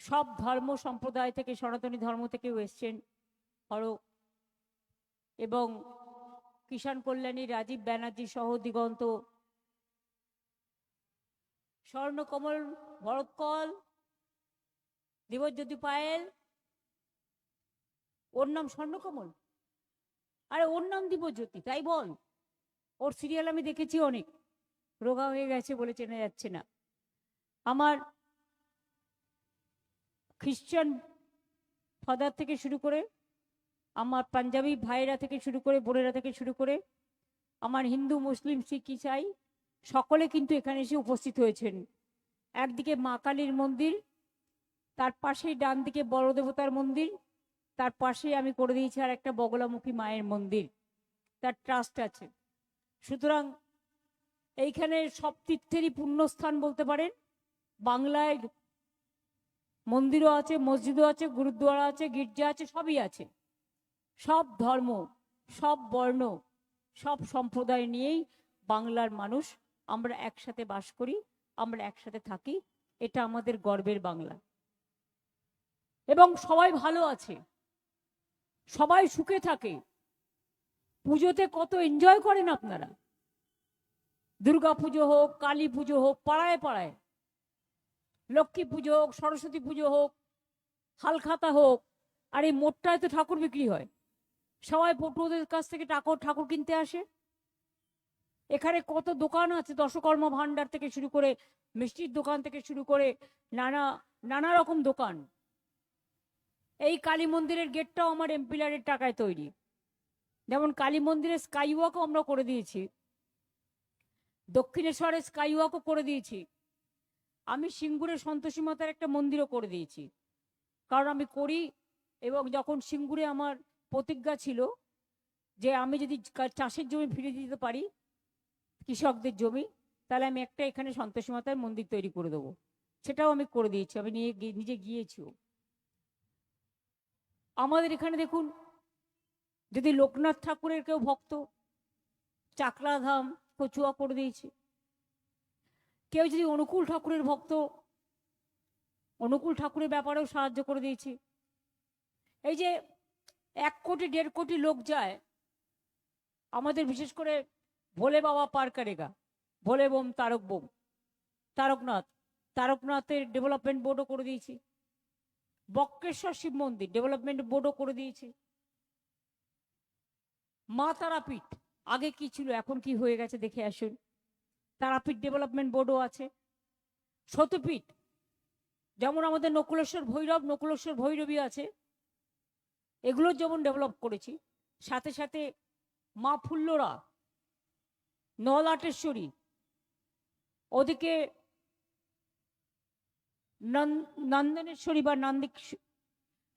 সব ধর্ম সম্প্রদায় থেকে, সনাতনী ধর্ম থেকেও এসছেন হরো, এবং কিষাণ কল্যাণী রাজীব ব্যানার্জি সহ দিগন্ত, স্বর্ণকমল ভরতকল, দেবজ্যোতি পায়েল, ওর নাম স্বর্ণকমল, আরে ওর নাম দিবজ্যোতি, তাই বল। ওর সিরিয়াল আমি দেখেছি অনেক, রোগা হয়ে গেছে বলে চেনা যাচ্ছে না। আমার খ্রিস্টান ফাদার থেকে শুরু করে, আমার পাঞ্জাবি ভাইয়েরা থেকে শুরু করে, বোনেরা থেকে শুরু করে, আমার হিন্দু মুসলিম শিখ ইসাই সকলে কিন্তু এখানে এসে উপস্থিত হয়েছেন। একদিকে মা কালীর মন্দির, তার পাশেই ডান দিকে বড় দেবতার মন্দির, তার পাশেই আমি করে দিয়েছি আর একটা বগলামুখী মায়ের মন্দির, তার ট্রাস্ট আছে। সুতরাং এইখানে সব তীর্থেরই পুণ্যস্থান বলতে পারেন। বাংলায় মন্দিরও আছে, মসজিদও আছে, গুরুদ্বারা আছে, গির্জা আছে, সবই আছে। সব ধর্ম, সব বর্ণ, সব সম্প্রদায় নিয়েই বাংলার মানুষ আমরা একসাথে বাস করি, আমরা একসাথে থাকি। এটা আমাদের গর্বের বাংলা। এবং সবাই ভালো আছে, সবাই সুখে থাকে। পুজোতে কত এনজয় করেন আপনারা। দুর্গা পুজো হোক, কালী পুজো হোক, পাড়ায় পাড়ায়, লক্ষ্মী পুজো হোক, সরস্বতী পুজো হোক, হালখাতা হোক, আর এই মোটটায় তো ঠাকুর বিক্রি হয়। সবাই পটুয়াদের কাছ থেকে ঠাকুর কিনতে আসে। এখানে কত দোকান আছে, দশকর্ম ভান্ডার থেকে শুরু করে, মিষ্টির দোকান থেকে শুরু করে, নানা রকম দোকান। এই কালী মন্দিরের গেটটাও আমার এমপিলারের টাকায় তৈরি। যেমন কালী মন্দিরের স্কাই ওয়াকও আমরা করে দিয়েছি, দক্ষিণেশ্বরের স্কাই ওয়াকও করে দিয়েছি, আমি সিঙ্গুরে সন্তোষী মাতার একটা মন্দিরও করে দিয়েছি। কারণ আমি করি, এবং যখন সিঙ্গুরে আমার প্রতিজ্ঞা ছিল যে আমি যদি চাষের জমি ফিরে দিতে পারি, কৃষকদের জমি, তাহলে আমি একটা এখানে সন্তোষী মাতার মন্দির তৈরি করে দেবো। সেটাও আমি করে দিয়েছি, আমি নিজে গিয়েছিও। আমাদের এখানে দেখুন, যদি লোকনাথ ঠাকুরের কেউ ভক্ত, চাকলাধাম কচুয়া করে দিয়েছি। কেউ যদি অনুকূল ঠাকুরের ভক্ত, অনুকূল ঠাকুরের ব্যাপারেও সাহায্য করে দিয়েছি। এই যে 1 কোটি 1.5 কোটি লোক যায় আমাদের, বিশেষ করে ভোলে বাবা পার করেগা, ভোলে বোম তারক বোম, তারকনাথের ডেভেলপমেন্ট বোর্ডও করে দিয়েছি। বক্রেশ্বর শিব মন্দির ডেভেলপমেন্ট বোর্ডও করে দিয়েছি। মা তারাপীঠ আগে কি ছিল, এখন কি হয়ে গেছে দেখে আসুন। তারাপীঠ ডেভেলপমেন্ট বোর্ডও আছে। সতীপীঠ, যেমন আমাদের নকুলেশ্বর ভৈরবী আছে, এগুলোর যেমন ডেভেলপ করেছি, সাথে সাথে মা ফুল্লরা, নলাটেশ্বরী, ওদিকে নন্দনেশ্বরী বা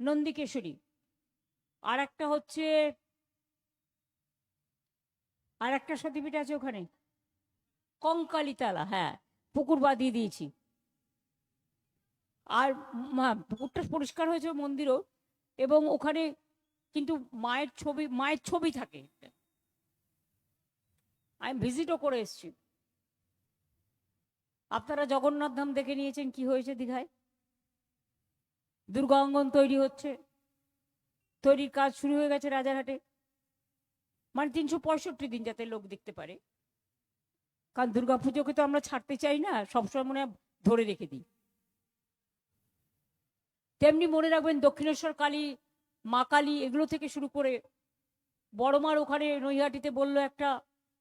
নন্দিকেশ্বরী, আর একটা হচ্ছে, আর একটা সতীপীঠ আছে ওখানে কঙ্কালীতলা, হ্যাঁ, পুকুর বাঁধিয়ে দিয়েছি। আর পুকুরটা পরিষ্কার হয়েছে মন্দিরও, এবং ওখানে কিন্তু মায়ের ছবি থাকে। আমি ভিজিটও করে এসেছি। আপনারা জগন্নাথ ধাম দেখে নিয়েছেন কি হয়েছে দীঘায়। দুর্গা অঙ্গন তৈরি হচ্ছে, তৈরির কাজ শুরু হয়ে গেছে রাজারহাটে। মানে 365 দিন যাতে লোক দেখতে পারে, কারণ দুর্গাপুজোকে তো আমরা ছাড়তে চাই না, সবসময় মনে ধরে রেখে দিই। তেমনি মনে রাখবেন দক্ষিণেশ্বর কালী, মা কালী, এগুলো থেকে শুরু করে বড়মার ওখানে নৈহাটিতে বললো একটা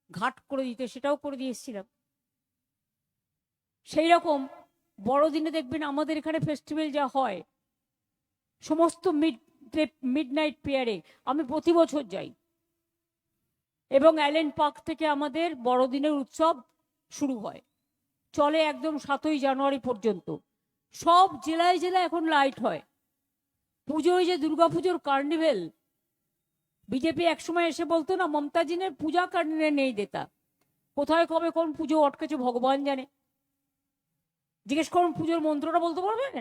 ঘাট করে দিতে, সেটাও করে দিয়ে এসেছিলাম। সেই রকম বড়দিনে দেখবেন আমাদের এখানে ফেস্টিভ্যাল যা হয়, সমস্ত মিডনাইট প্রেয়ারে আমি প্রতি বছর যাই, এবং অ্যালেন পার্ক থেকে আমাদের বড়দিনের উৎসব শুরু হয়, চলে একদম 7ই জানুয়ারি পর্যন্ত। সব জেলায় জেলায় এখন লাইট হয়। পুজোয় যে দুর্গাপুজোর কার্নিভেল, বিজেপি একসময় এসে বলতো না, মমতাজি ने पूजा करने नहीं देता। কোথায় কবে কোন পুজো আটকেছে ভগবান জানে। জিজ্ঞেস করুন পুজোর মন্ত্রটা বলতে পারবেন?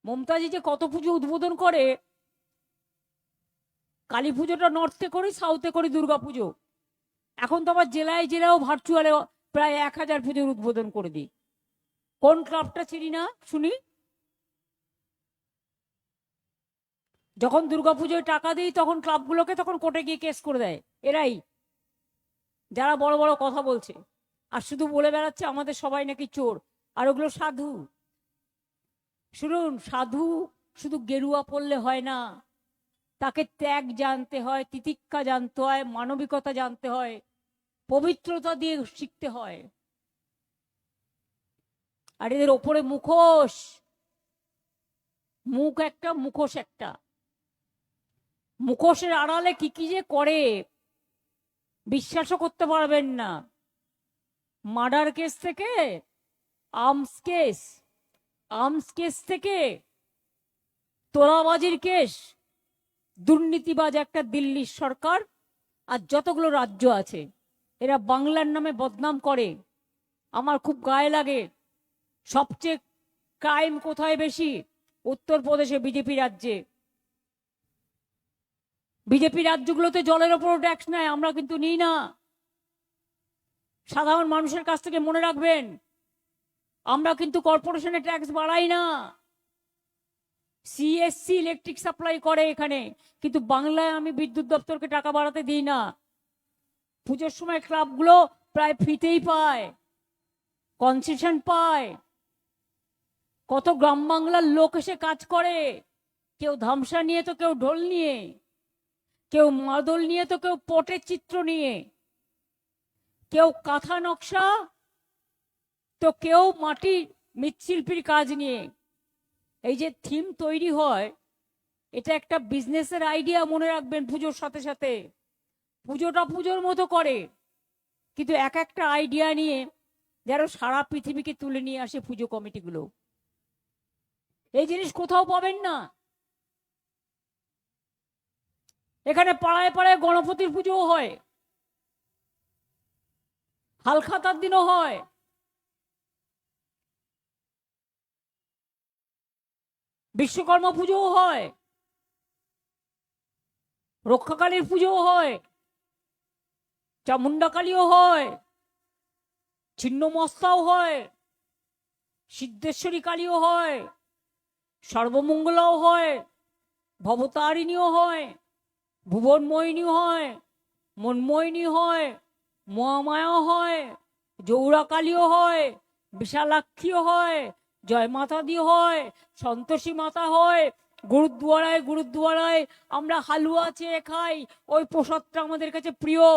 মমতাজি যে কত পুজো উদ্বোধন করে, কালী পুজোটা নর্থে করি, সাউথে করি দুর্গা পুজো, এখন তো আবার জেলায় জেলাও ভার্চুয়ালে প্রায় 1000 পুজোর উদ্বোধন করে দিই। কোন ক্লাবটা চিনি না শুনি? যখন দুর্গাপুজোয় টাকা দিই তখন ক্লাবগুলোকে তখন কোর্টে গিয়ে কেস করে দেয় এরাই, যারা বড় বড় কথা বলছে আর শুধু বলে বেড়াচ্ছে আমাদের সবাই নাকি চোর। আর ওগুলো সাধু। শুনুন, সাধু শুধু গেরুয়া পড়লে হয় না, তাকে ত্যাগ জানতে হয়, তিতিক্ষা জানতে হয়, মানবিকতা জানতে হয়, পবিত্রতা দিয়ে শিখতে হয়। আর এদের ওপরে মুখোশ, মুখ একটা মুখোশ একটা, মুখোশের আড়ালে কি কি যে করে বিশ্বাসও করতে পারবেন না। মার্ডার কেস থেকে আর্মস কেস, আর্মস কেস থেকে তোলাবাজির কেস, দুর্নীতিবাজ একটা দিল্লির সরকার আর যতগুলো রাজ্য আছে এরা বাংলার নামে বদনাম করে। আমার খুব গায়ে লাগে। সবচেয়ে ক্রাইম কোথায় বেশি? উত্তরপ্রদেশে, বিজেপি রাজ্যে। বিজেপি রাজ্যগুলোতে জলের ওপরও ট্যাক্স নেয়, আমরা কিন্তু নিই না। সাধারণ মানুষের কাছ থেকে মনে রাখবেন, আমরা কিন্তু কর্পোরেশনে ট্যাক্স বাড়াই না। সিএসসি ইলেকট্রিক সাপ্লাই করে এখানে, কিন্তু বাংলায় আমি বিদ্যুৎ দপ্তরকে টাকা বাড়াতে দিই না। পুজোর সময় ক্লাবগুলো প্রায় ফ্রিতেই পায়, কনসেশন পায়। কত গ্রাম বাংলার লোক এসে কাজ করে, কেউ ধামসা নিয়ে তো কেউ ঢোল নিয়ে, কেউ মাদল নিয়ে তো কেউ পটের চিত্র নিয়ে, কেউ কাঁথা নকশা তো কেউ মাটি মৃৎশিল্পীর কাজ নিয়ে। এই যে থিম তৈরি হয়, এটা একটা বিজনেসের আইডিয়া, মনে রাখবেন। পুজোর সাথে সাথে পুজোটা পুজোর মতো করে, কিন্তু এক একটা আইডিয়া নিয়ে যেন সারা পৃথিবীকে তুলে নিয়ে আসে পুজো কমিটিগুলো। এই জিনিস কোথাও পাবেন না। এখানে পাড়ায় পাড়ায় গণপতির পুজোও হয়, হালখাতার দিনও হয়, বিশ্বকর্মা পুজোও হয়, রক্ষাকালীর পুজোও হয়, চামুন্ডা কালীও হয়, ছিন্নমস্তাও হয়, সিদ্ধেশ্বরী কালীও হয়, সর্বমঙ্গলাও হয়, ভবতারিণীও হয়, ভুবনমোহিনী হয়, মনমোহিনী হয়, মহামায়াও হয়, জৌরাকালীও হয়, বিশালাক্ষীও হয়, জয় মাতা দি হয়, সন্তোষী মাতা হয়। গুরুদ্বারায় গুরুদ্বারায় আমরা হালুয়া চেয়ে খাই, ওই প্রসাদটা আমাদের কাছে প্রিয়।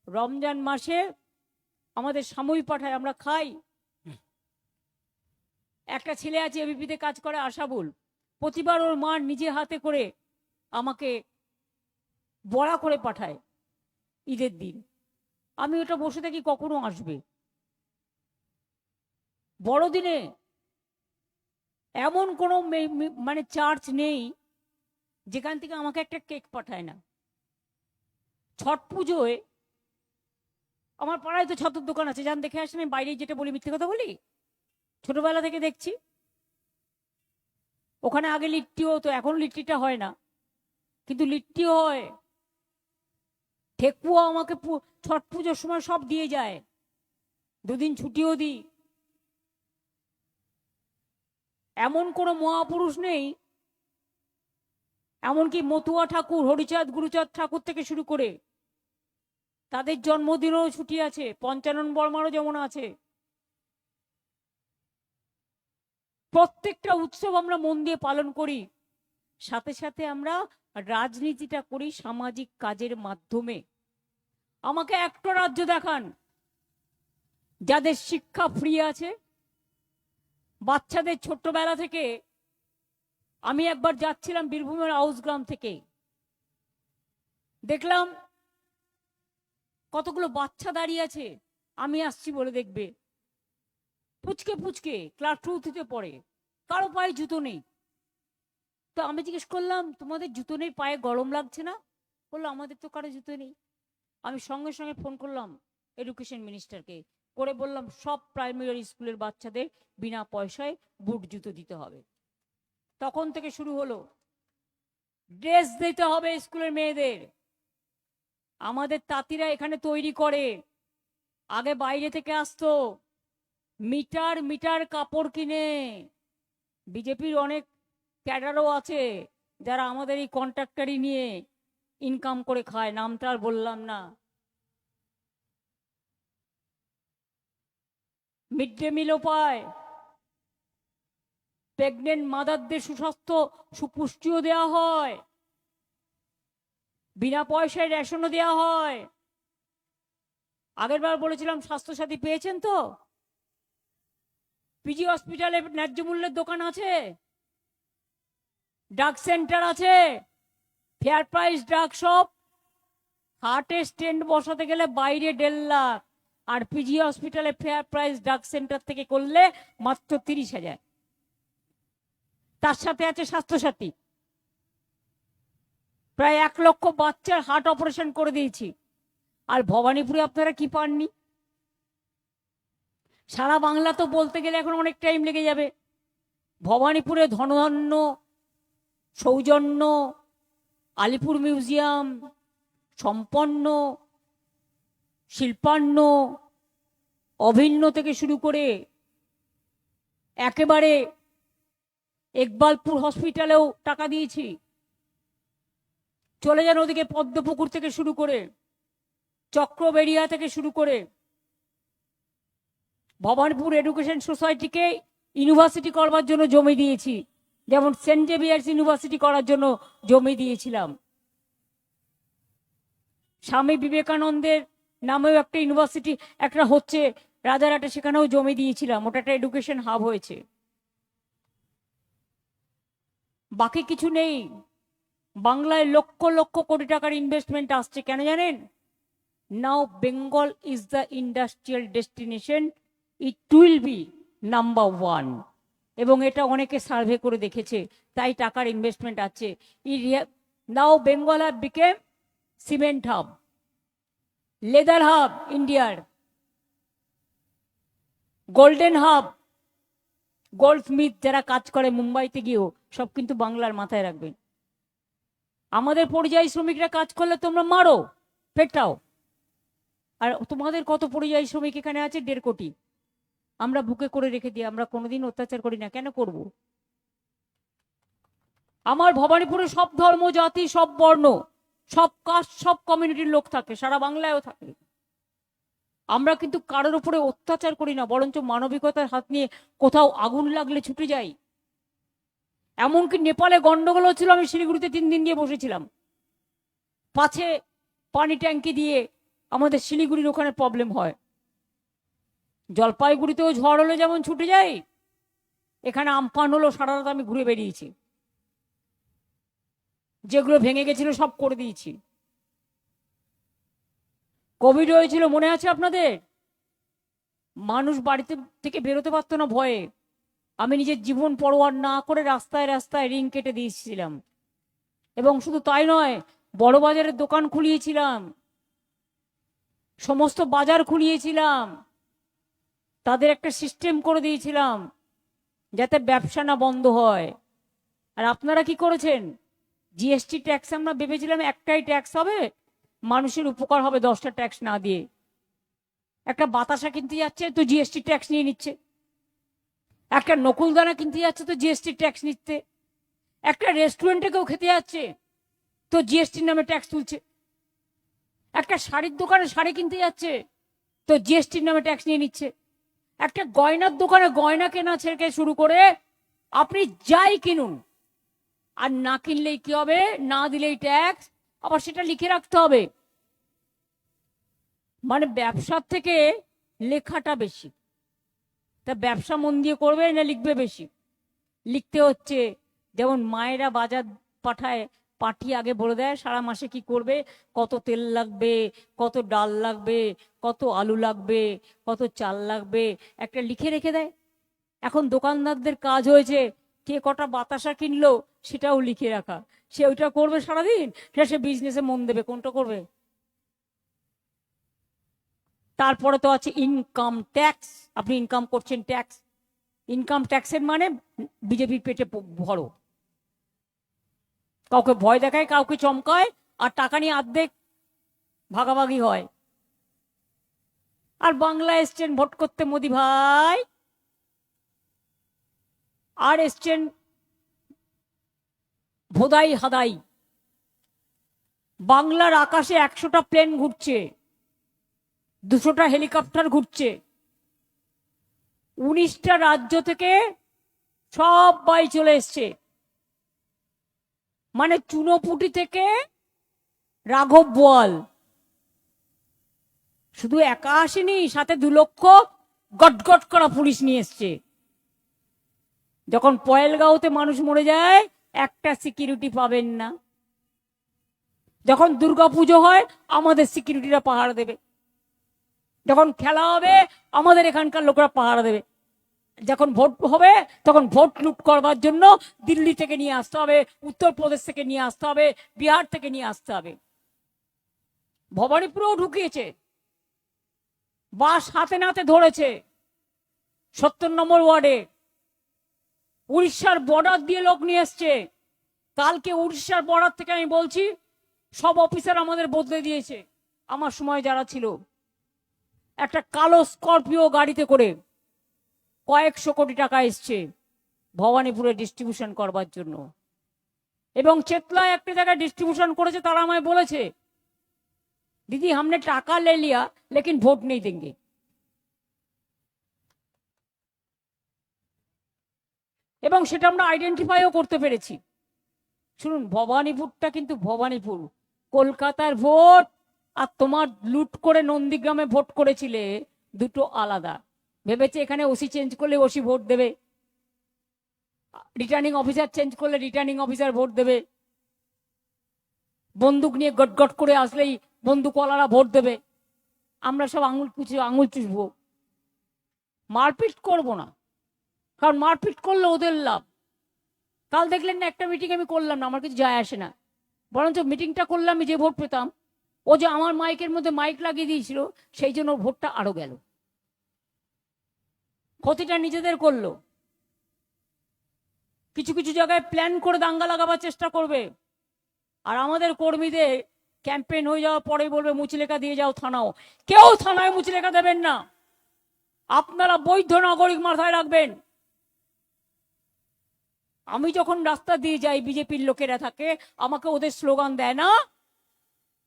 রমজান মাসে আমাদের সাময়িক পাঠায়, আমরা খাই। একটা ছেলে আছে এবিপিতে কাজ করে, আশাবুল, প্রতিবার ওর মা নিজে হাতে করে আমাকে বড়া করে পাঠায় ঈদের দিন। আমি ওটা বসে থাকি কখনো আসবে। বড়দিনে এমন কোনো মানে চার্চ নেই যেখান থেকে আমাকে একটা কেক পাঠায় না। ছট পুজোয় আমার পাড়ায় তো ছতের দোকান আছে, যান দেখে আসেন। আমি বাইরে যেটা বলি মিথ্যে কথা বলি? ছোটবেলা থেকে দেখছি ওখানে আগে লিট্টি হতো, এখন লিট্টিটা হয় না, কিন্তু লিট্টি হয়। ঠেকুয়া আমাকে ছট পুজোর সময় সব দিয়ে যায়, দুদিন ছুটিও দিই। এমন কোনো মহাপুরুষ নেই, এমনকি মতুয়া ঠাকুর, হরিচাঁদ গুরুচাঁদ ঠাকুর থেকে শুরু করে তাদের জন্মদিনেও ছুটি আছে, পঞ্চানন বর্মারও যেমন আছে। প্রত্যেকটা উৎসব আমরা মন দিয়ে পালন করি, সাথে সাথে আমরা রাজনীতিটা করি সামাজিক কাজের মাধ্যমে। আমাকে একটা রাজ্য দেখান যাদের শিক্ষা ফ্রি আছে, বাচ্চাদের ছোট্টবেলা থেকে। আমি একবার যাচ্ছিলাম বীরভূমের আউসগ্রাম থেকে, দেখলাম কতগুলো বাচ্চা দাঁড়িয়ে আছে, আমি আসছি বলে দেখবে, পুচকে পুচকে ক্লাস 2 পড়ে, কারো পায়ে জুতো নেই। তো আমি জিজ্ঞেস করলাম, তোমাদের জুতো নেই, পায়ে গরম লাগছে না? বললো আমাদের তো কারো জুতো নেই। আমি সঙ্গে সঙ্গে ফোন করলাম এডুকেশন মিনিস্টারকে, করে বললাম সব প্রাইমারি স্কুলের বাচ্চাদের বিনা পয়সায় বুট জুতো দিতে হবে। তখন থেকে শুরু হলো, ড্রেস দিতে হবে স্কুলের মেয়েদের। আমাদের তাঁতিরা এখানে তৈরি করে, আগে বাইরে থেকে আসতো, মিটার মিটার কাপড় কিনে। বিজেপির অনেক ক্যাডারও আছে যারা আমাদের এই কন্ট্রাক্টারি নিয়ে ইনকাম করে খায়, নামটা আর বললাম না। মিড ডে মিলও পায়, প্রেগনেন্ট মাদারদের সুস্বাস্থ্য সুপুষ্টিও দেওয়া হয়, বিনা পয়সায় রেশনও দেওয়া হয়। আগের বার বলেছিলাম স্বাস্থ্যসাথী পেয়েছেন তো? পিজি হসপিটালে ন্যায্য মূল্যের দোকান আছে, ড্রাগ সেন্টার আছে, ফেয়ার প্রাইস ড্রাগ শপ। হার্টে স্টেন্ট বসাতে গেলে বাইরে 1.5 লাখ, আর পিজি হসপিটালে ফেয়ার প্রাইস ড্রাগ সেন্টার থেকে করলে মাত্র 30,000। তার সাথে আছে স্বাস্থ্যসাথী। প্রায় 1 লক্ষ বাচ্চার হার্ট অপারেশন করে দিয়েছি। আর ভবানীপুরে আপনারা কি পাননি? সারা বাংলা তো বলতে গেলে এখন অনেক টাইম লেগে যাবে। ভবানীপুরে ধনধান্য, সৌজন্য, আলিপুর মিউজিয়াম, সম্পন্ন, শিল্পান্ন, অভিন্ন থেকে শুরু করে একেবারে ইকবালপুর হসপিটালেও টাকা দিয়েছি। চলে যান ওদিকে পদ্মপুকুর থেকে শুরু করে, চক্রবেড়িয়া থেকে শুরু করে, ভবানীপুর এডুকেশন সোসাইটিকে ইউনিভার্সিটি করবার জন্য জমি দিয়েছি, যেমন সেন্ট জেভিয়ার্স ইউনিভার্সিটি করার জন্য জমি দিয়েছিলাম। স্বামী বিবেকানন্দের নামেও একটা ইউনিভার্সিটি একটা হচ্ছে রাজারহাটে, সেখানেও জমি দিয়েছিলাম, ওটা একটা এডুকেশন হাব হয়েছে। বাকি কিছু নেই। বাংলায় লক্ষ লক্ষ কোটি টাকার ইনভেস্টমেন্ট আসছে, কেন জানেন? Now Bengal is the industrial destination, it will be number 1। এবং এটা অনেকে সার্ভে করে দেখেছে, তাই টাকার ইনভেস্টমেন্ট আছে। Now Bengal have become cement hub, leather hub ইন্ডিয়ার, গোল্ডেন হাব। গোল্ড স্মিথ যারা কাজ করে মুম্বাইতে গিয়েও, সব কিন্তু বাংলার, মাথায় রাখবেন। আমাদের পরিযায়ী শ্রমিকরা কাজ করলে তোমরা মারো, পেটাও। আর তোমাদের কত পরিযায়ী শ্রমিক এখানে আছে? 1.5 কোটি। আমরা বুকে করে রেখে দিই, আমরা কোনোদিন অত্যাচার করি না, কেন করব? আমার ভবানীপুরে সব ধর্ম, জাতি, সব বর্ণ, সব কাস্ট, সব কমিউনিটির লোক থাকে, সারা বাংলায়ও থাকে। আমরা কিন্তু কারোর উপরে অত্যাচার করি না, বরঞ্চ মানবিকতার হাত নিয়ে কোথাও আগুন লাগলে ছুটে যাই। এমনকি নেপালে গন্ডগোল হচ্ছিল, আমি শিলিগুড়িতে 3 দিন গিয়ে বসেছিলাম, পাছে পানি ট্যাঙ্কি দিয়ে আমাদের শিলিগুড়ির ওখানে প্রবলেম হয়। জলপাইগুড়িতেও ঝড় হলে যেমন ছুটে যাই, এখানে আমফান হলো, সারা রাত আমি ঘুরে বেরিয়েছি, যেগুলো ভেঙে গেছিল সব করে দিয়েছি। কোভিড হয়েছিল, মনে আছে আপনাদের? মানুষ বাড়িতে থেকে বেরোতে পারতো না ভয়ে। আমি নিজের জীবন পরোয়ার না করে রাস্তায় রাস্তায় রিং কেটে দিয়েছিলাম। এবং শুধু তাই নয়, বড় বাজারের দোকান খুলিয়েছিলাম, সমস্ত বাজার খুলিয়েছিলাম, তাদের একটা সিস্টেম করে দিয়েছিলাম যাতে ব্যবসা না বন্ধ হয়। আর আপনারা কি করেছেন? জিএসটি ট্যাক্স আমরা ভেবেছিলাম একটাই ট্যাক্স হবে, মানুষের উপকার হবে 10টা ট্যাক্স না দিয়ে। একটা বাতাসা কিনতে যাচ্ছে তো জিএসটি ট্যাক্স নিয়ে নিচ্ছে, একটা নকুলদানা কিনতে যাচ্ছে তো জিএসটি ট্যাক্স নিচ্ছে, একটা রেস্টুরেন্টে কেউ খেতে যাচ্ছে তো জিএসটির নামে ট্যাক্স তুলছে, একটা শাড়ির দোকানে শাড়ি কিনতে যাচ্ছে তো জিএসটির নামে ট্যাক্স নিয়ে নিচ্ছে, একটা গয়নার দোকানে গয়না কেনা থেকে শুরু করে আপনি যাই কিনুন, আর না কিনলেই কি হবে? না দিলেই ট্যাক্স, আবার সেটা লিখে রাখতে হবে। মানে ব্যবসার থেকে লেখাটা বেশি। তা ব্যবসা মন দিয়ে করবে না লিখবে বেশি? লিখতে হচ্ছে। যেমন মায়েরা বাজার পাঠায়, পাঠিয়ে আগে বলে দেয় সারা মাসে কি করবে, কত তেল লাগবে, কত ডাল লাগবে, কত আলু লাগবে, কত চাল লাগবে, একটা লিখে রেখে দেয়। এখন দোকানদারদের কাজ হয়েছে কে কটা বাতাসা কিনলো সেটাও লিখে রাখা। সে ওইটা করবে সারাদিন, সে বিজনেসে মন দেবে, কোনটা করবে? তারপরে তো আছে ইনকাম ট্যাক্স। আপনি ইনকাম করছেন ট্যাক্স, ইনকাম ট্যাক্সের মানে বিজেপির পেটে ভরো। কাউকে ভয় দেখায়, কাউকে চমকায়, আর টাকা নিয়ে অর্ধেক ভাগাভাগি হয়। আর বাংলা এসছেন ভোট করতে মোদি ভাই, আর এসছেন ভোদাই হাদাই। বাংলার আকাশে 100টা প্লেন ঘুরছে, 200টা হেলিকপ্টার ঘুরছে, 19টা রাজ্য থেকে সবাই চলে এসছে। মানে চুনোপুটি থেকে রাঘব বোয়াল শুধু একা আসেনি, সাথে 2 লক্ষ গটগট করা পুলিশ নিয়ে এসছে। যখন পয়েলগাঁওতে মানুষ মরে যায় একটা সিকিউরিটি পাবেন না, যখন দুর্গাপুজো হয় আমাদের সিকিউরিটিরা পাহারা দেবে, যখন খেলা হবে আমাদের এখানকার লোকরা পাহারা দেবে, যখন ভোট হবে তখন ভোট লুট করবার জন্য দিল্লি থেকে নিয়ে আসতে হবে, উত্তরপ্রদেশ থেকে নিয়ে আসতে হবে, বিহার থেকে নিয়ে আসতে হবে। ভবানীপুরেও ঢুকিয়েছে, বাস হাতে নাতে ধরেছে 70 নম্বর ওয়ার্ডে। উড়িষ্যার বর্ডার দিয়ে লোক নিয়ে এসছে। কালকে উড়িষ্যার বর্ডার থেকে আমি বলছি সব অফিসার আমাদের বদলে দিয়েছে। আমার সময় যারা ছিল, একটা কালো স্করপিও গাড়িতে করে কয়েকশো কোটি টাকা এসছে ভবানীপুরে ডিস্ট্রিবিউশন করবার জন্য। এবং চেতলায় একটা জায়গায় ডিস্ট্রিবিউশন করেছে, তারা আমায় বলেছে দিদি हमने টাকা ले लिया लेकिन ভোট नहीं देंगे। এবং সেটা আমরা আইডেন্টিফাইও করতে পেরেছি। শুনুন, ভবানীপুরটা কিন্তু ভবানীপুর, কলকাতার ভোট আর তোমার লুট করে নন্দীগ্রামে ভোট করেছিলে দুটো আলাদা। ভেবেছে এখানে ওসি চেঞ্জ করলে ওসি ভোট দেবে, রিটার্নিং অফিসার চেঞ্জ করলে রিটার্নিং অফিসার ভোট দেবে, বন্দুক নিয়ে গটগট করে আসলেই বন্দুকওয়ালারা ভোট দেবে। আমরা সব আঙুল চুষবো, মারপিট করব না, কারণ মারপিট করলে ওদের লাভ। কাল দেখলেন না একটা মিটিং আমি করলাম না, আমার কিছু যায় আসে না, বরঞ্চ মিটিংটা করলাম আমি যে ভোট পেতাম, ও যে আমার মাইকের মধ্যে মাইক লাগিয়ে দিয়েছিল সেই জন্য ভোটটা আরো গেল। ক্ষতিটা নিজেদের করলো। কিছু কিছু জায়গায় প্ল্যান করে দাঙ্গা লাগাবার চেষ্টা করবে, আর আমাদের কর্মীদের ক্যাম্পেইন হয়ে যাওয়ার পরে বলবে মুচলেখা দিয়ে যাও থানাও। কেউ থানায় মুচলেখা দেবেন না, আপনারা বৈধ নাগরিক মাথায় রাখবেন। আমি যখন রাস্তা দিয়ে যাই, বিজেপির লোকেরা থাকে, আমাকে ওদের স্লোগান দেয় না।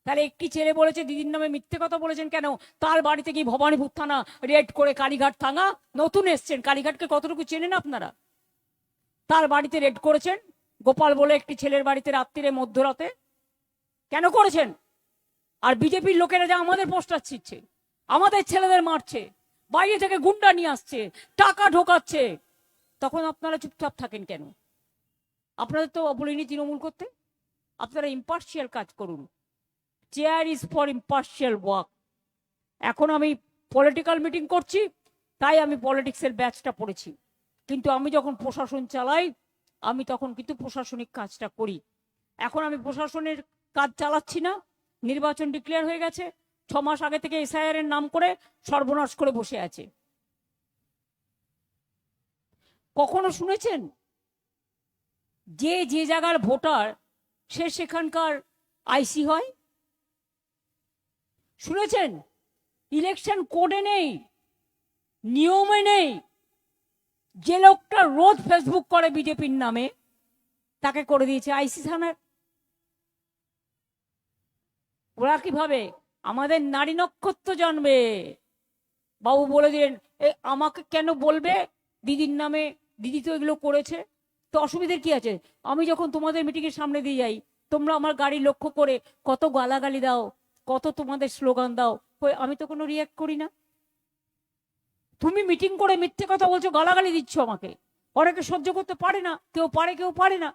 তাহলে একটি ছেলে বলেছে দিদির নামে মিথ্যে কথা বলেছেন কেন, তার বাড়িতে কি ভবানীপুর থানা রেড করে, কালীঘাট থানা নতুন এসছেন, কালীঘাটকে কতটুকু চেনেন আপনারা? তার বাড়িতে রেড করেছেন, গোপাল বলে একটি ছেলের বাড়িতে রাত্রিরে মধ্যরাতে কেন করেছেন? আর বিজেপির লোকেরা যা আমাদের পোস্টার ছিটছে, আমাদের ছেলেদের মারছে, বাইরে থেকে গুন্ডা নিয়ে আসছে, টাকা ঢোকাচ্ছে, তখন আপনারা চুপচাপ থাকেন কেন? আপনাদের তো বলিনি তৃণমূল করতে, আপনারা ইম্পার্শিয়াল কাজ করুন। Chair is for impartial work. এখন আমি পলিটিক্যাল মিটিং করছি, তাই আমি পলিটিক্সের ব্যাচটা পড়েছি, কিন্তু আমি যখন প্রশাসন চালাই আমি তখন কিন্তু প্রশাসনিক কাজটা করি। এখন আমি প্রশাসনের কাজ চালাচ্ছি না, নির্বাচন ডিক্লেয়ার হয়ে গেছে, 6 মাস আগে থেকে এসআইআর এর নাম করে সর্বনাশ করে বসে আছে। কখনো শুনেছেন যে যে জায়গার ভোটার সে সেখানকার আইসি হয়? শুনেছেন? ইলেকশন কোডে নেই, নিয়মে নেই। যে লোকটা রোজ ফেসবুক করে বিজেপির নামে, তাকে করে দিয়েছে আইসি থানার। ওরা কিভাবে আমাদের নারী নক্ষত্র জন্মে? বাবু বলে দিলেন আমাকে কেন বলবে দিদির নামে, দিদি তো এগুলো করেছে, তো অসুবিধার কি আছে? আমি যখন তোমাদের মিটিং এর সামনে দিয়ে যাই, তোমরা আমার গাড়ি লক্ষ্য করে কত গালাগালি দাও, কত তোমাদের স্লোগান দাও, আমি তো কোনো রিয়াক্ট করি না। তুমি মিটিং করে মিথ্যে কথা বলছো, গালাগালি দিচ্ছ আমাকে। অনেকে সহ্য করতে পারে না, কেউ পারে কেউ পারে না।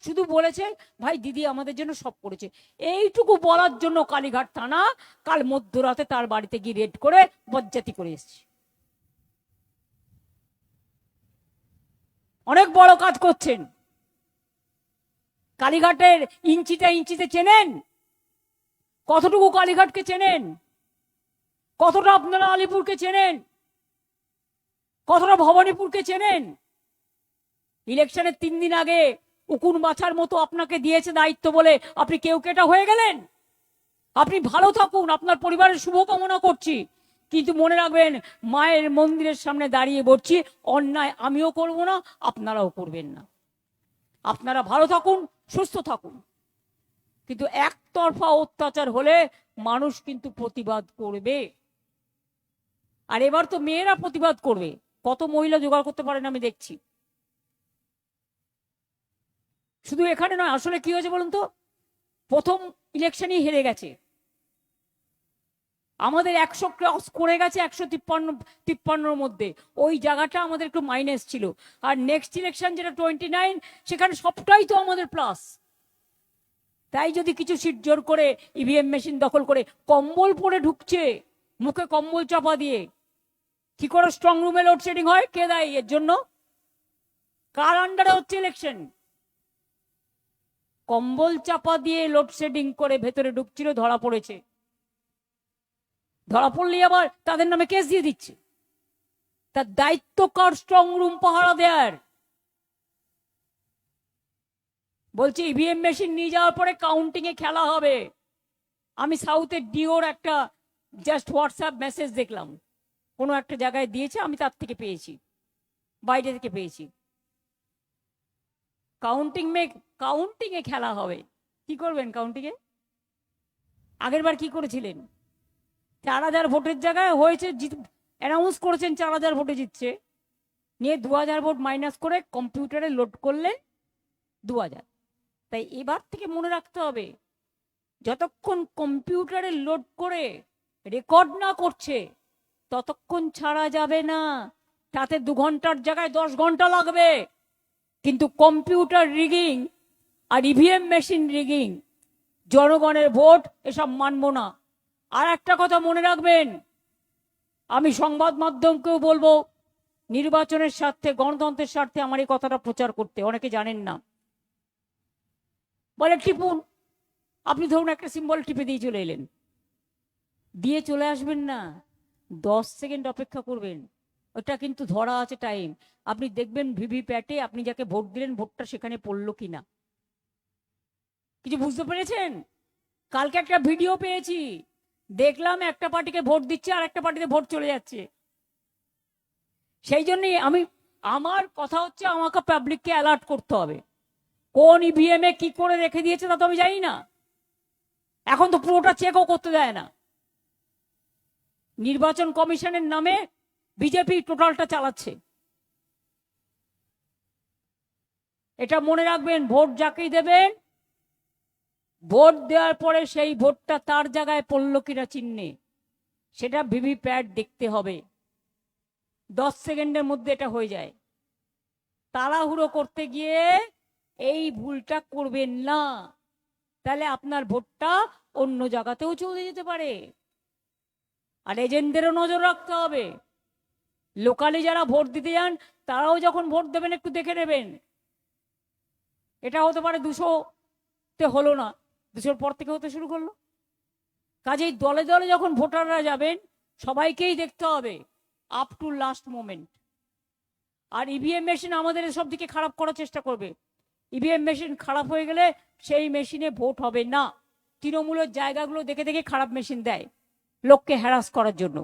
শুধু বলেছে ভাই দিদি আমাদের জন্য সব করেছে, এইটুকু বলার জন্য কালীঘাট থানা কাল মধ্যরাতে তার বাড়িতে গিয়ে রেড করে বজ্জাতি করে এসেছে। অনেক বড় কাজ করছেন। কালীঘাটের ইঞ্চিতে চেনেন? কতটুকু কালীঘাটকে চেনেন? কতটা আপনারা আলিপুরকে চেনেন? কতটা ভবানীপুরকে চেনেন? ইলেকশনের 3 দিন আগে উকুন বাছার মতো আপনাকে দিয়েছে দায়িত্ব বলে আপনি কেউ কেটা হয়ে গেলেন? আপনি ভালো থাকুন, আপনার পরিবারের শুভকামনা করছি, কিন্তু মনে রাখবেন, মায়ের মন্দিরের সামনে দাঁড়িয়ে বলছি, অন্যায় আমিও করব না, আপনারাও করবেন না। আপনারা ভালো থাকুন, সুস্থ থাকুন, কিন্তু একতরফা অত্যাচার হলে মানুষ কিন্তু প্রতিবাদ করবে। আর এবার তো মেয়েরা প্রতিবাদ করবে, কত মহিলা জোগাড় করতে পারেন আমি দেখছি। শুধু এখানে নয়, আসলে কি হয়েছে বলুন তো, প্রথম ইলেকশনই হেরে গেছে, আমাদের 100 ক্রস করে গেছে, 153 মধ্যে, ওই জায়গাটা আমাদের একটু মাইনাস ছিল। আর নেক্সট ইলেকশন যেটা 29, সেখানে সবটাই তো আমাদের প্লাস। তাই যদি কিছু সিট জোর করে ইভিএম মেশিন দখল করে কম্বল পরে ঢুকছে, মুখে কম্বল চাপা দিয়ে, কি করে স্ট্রং রুমে লোডশেডিং হয়, কে দায়ী এর জন্য? কার আন্ডারে হচ্ছে ইলেকশন? কম্বল চাপা দিয়ে লোডশেডিং করে ভেতরে ঢুকছিল, ধরা পড়েছে। ধরা পড়লেই আবার তাদের নামে কেস দিয়ে দিচ্ছে। তার দায়িত্ব কার স্ট্রং রুম পাহারা দেয়ার? বলছে ইভিএম মেশিন নিয়ে যাওয়ার পরে কাউন্টিং এ খেলা হবে। আমি সাউথের ডিওর একটা জাস্ট হোয়াটসঅ্যাপ মেসেজ দেখলাম, কোনো একটা জায়গায় দিয়েছে, আমি তার থেকে পেয়েছি, বাইরে থেকে পেয়েছি। কাউন্টিং এ খেলা হবে। কি করবেন কাউন্টিং এ? আগের বার কি করেছিলেন? 4000 ভোটের জায়গায় হয়েছে, অ্যানাউন্স করেছেন 4000 ভোটে জিতছে, নিয়ে 2000 ভোট মাইনাস করে কম্পিউটারে লোড করলেন 2000। তাই এবার থেকে মনে রাখতে হবে, যতক্ষণ কম্পিউটারে লোড করে রেকর্ড না করছে ততক্ষণ ছাড়া যাবে না। তাতে 2 ঘন্টার জায়গায় 10 ঘন্টা লাগবে। কিন্তু কম্পিউটার রিগিং আর ইভিএম মেশিন রিগিং, জনগণের ভোট, এসব মানব না। আর একটা কথা মনে রাখবেন, আমি সংবাদ মাধ্যমকেও বলবো, নির্বাচনের স্বার্থে, গণতন্ত্রের স্বার্থে আমার এই কথাটা প্রচার করতে। অনেকে জানেন না, বলে টিপুন। আপনি ধরুন একটা সিম্বল টিপে দিয়ে চলে এলেন, দিয়ে চলে আসবেন না, 10 সেকেন্ড অপেক্ষা করবেন। ওটা কিন্তু ধরা আছে টাইম। আপনি দেখবেন ভিভিপ্যাটে আপনি যাকে ভোট দিলেন ভোটটা সেখানে পড়লো কিনা। কিছু বুঝতে পেরেছেন? কালকে একটা ভিডিও পেয়েছি, দেখলাম একটা পার্টিকে ভোট দিচ্ছে আর একটা পার্টিতে ভোট চলে যাচ্ছে। সেই জন্যই আমার কথা হচ্ছে, আমাকে পাবলিককে অ্যালার্ট করতে হবে। কোন ইভিএম এ কি করে রেখে দিয়েছে তা তো আমি জানি না, এখন তো পুরোটা চেকও করতে দেয় না। নির্বাচন কমিশনের নামে বিজেপি টোটালটা চালাচ্ছে। এটা মনে রাখবেন, ভোট যাকেই দেবেন, ভোট দেওয়ার পরে সেই ভোটটা তার জায়গায় পড়লো কিনা চিহ্নে, সেটা ভিভিপ্যাট দেখতে হবে। 10 সেকেন্ডের মধ্যে এটা হয়ে যায়। তাড়াহুড়ো করতে গিয়ে এই ভুলটা করবেন না, তাহলে আপনার ভোটটা অন্য জায়গাতেও চলে যেতে পারে। আর এজেন্টদেরও নজর রাখতে হবে। লোকালি যারা ভোট দিতে যান তারাও যখন ভোট দেবেন একটু দেখে নেবেন। এটা হতে পারে 200-তে হলো না, 200-র পর থেকে হতে শুরু করলো। কাজেই দলে দলে যখন ভোটাররা যাবেন সবাইকেই দেখতে হবে আপ টু লাস্ট মোমেন্ট। আর ইভিএম মেশিন আমাদের সব দিকে খারাপ করার চেষ্টা করবে। ইভিএম মেশিন খারাপ হয়ে গেলে সেই মেশিনে ভোট হবে না। তৃণমূলের জায়গাগুলো দেখে দেখে খারাপ মেশিন দেয় লোককে হ্যারাস করার জন্য,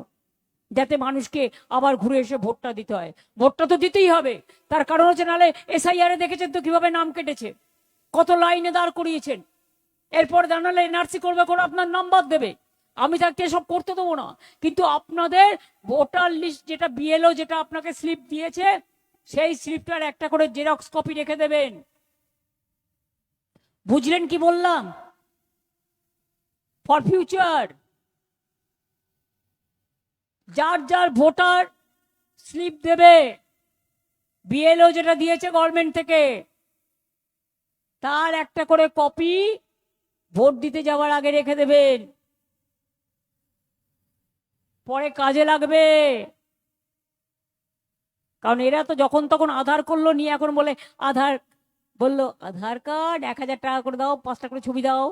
যাতে মানুষকে আবার ঘুরে এসে ভোটটা দিতে হয়। ভোটটা তো দিতেই হবে, তার কারণ হচ্ছে, নাহলে এসআইআর এ দেখেছেন তো কিভাবে নাম কেটেছে, কত লাইনে দাঁড় করিয়েছেন। এরপর জানালে এনআরসি করবে, করে আপনার নাম্বার দেবে। আমি তাকে এসব করতে দেবো না, কিন্তু আপনাদের ভোটার লিস্ট যেটা বিএলও যেটা আপনাকে স্লিপ দিয়েছে, সেই স্লিপটার একটা করে জেরক্স কপি রেখে দেবেন। বুঝলেন কি বললাম? ফর ফিউচার যার যার ভোটার স্লিপ দেবে, বিএলও যেটা দিয়েছে গভর্নমেন্ট থেকে, তার একটা করে কপি ভোট দিতে যাওয়ার আগে রেখে দেবেন, পরে কাজে লাগবে। কারণ এরা তো যখন তখন আধার করলো, নিয়ে এখন বলে আধার, বললো আধার কার্ড 1000 টাকা করে দাও, 5টা করে ছবি দাও।